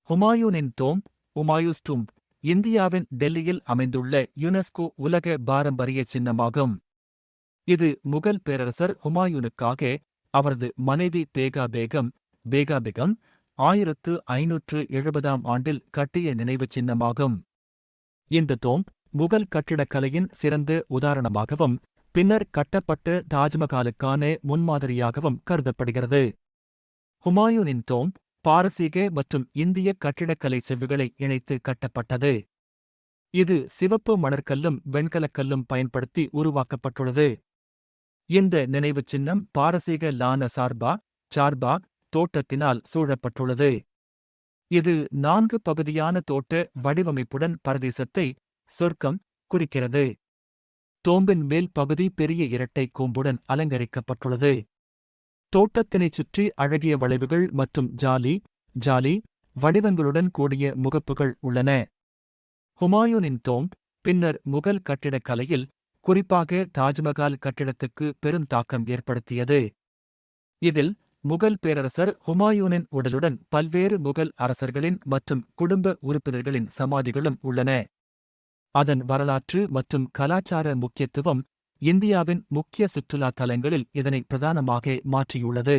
ஹுமாயூனின் tomb, ஹுமாயூஸ் டூம்ப், இந்தியாவின் டெல்லியில் அமைந்துள்ள யுனெஸ்கோ உலக பாரம்பரிய சின்னமாகும். இது முகல் பேரரசர் ஹுமாயூனுக்காக அவரது மனைவி பேகா பேகம் 1570ஆம் ஆண்டில் கட்டிய நினைவுச் சின்னமாகும். இந்த டோம்ப் முகல் கட்டிடக்கலையின் சிறந்த உதாரணமாகவும், பின்னர் கட்டப்பட்ட தாஜ்மஹாலுக்கான முன்மாதிரியாகவும் கருதப்படுகிறது. ஹுமாயூனின் டோம்ப் பாரசீக மற்றும் இந்திய கட்டிடக்கலை செவ்விகளை இணைத்து கட்டப்பட்டது. இது சிவப்பு மணற்கல்லும் வெண்கலக்கல்லும் பயன்படுத்தி உருவாக்கப்பட்டுள்ளது. இந்த நினைவுச் சின்னம் பாரசீக லான சார்பாக் தோட்டத்தினால் சூழப்பட்டுள்ளது. இது 4 பகுதியான தோட்ட வடிவமைப்புடன் பரதேசத்தை சொர்க்கம் குறிக்கிறது. டோம்பின் மேல் பகுதி பெரிய இரட்டை கூம்புடன் அலங்கரிக்கப்பட்டுள்ளது. தோட்டத்தினைச் சுற்றி அழகிய வளைவுகள் மற்றும் ஜாலி வடிவங்களுடன் கூடிய முகப்புகள் உள்ளன. ஹுமாயூனின் டோம்ப் பின்னர் முகல் கட்டிடக்கலையில், குறிப்பாக தாஜ்மஹால் கட்டிடத்துக்கு பெரும் தாக்கம் ஏற்படுத்தியது. இதில் முகல் பேரரசர் ஹுமாயூனின் உடலுடன் பல்வேறு முகல் அரசர்களின் மற்றும் குடும்ப உறுப்பினர்களின் சமாதிகளும் உள்ளன. அதன் வரலாற்று மற்றும் கலாச்சார முக்கியத்துவம் இந்தியாவின் முக்கிய சுற்றுலா தலங்களில் இதனை பிரதானமாக மாற்றியுள்ளது.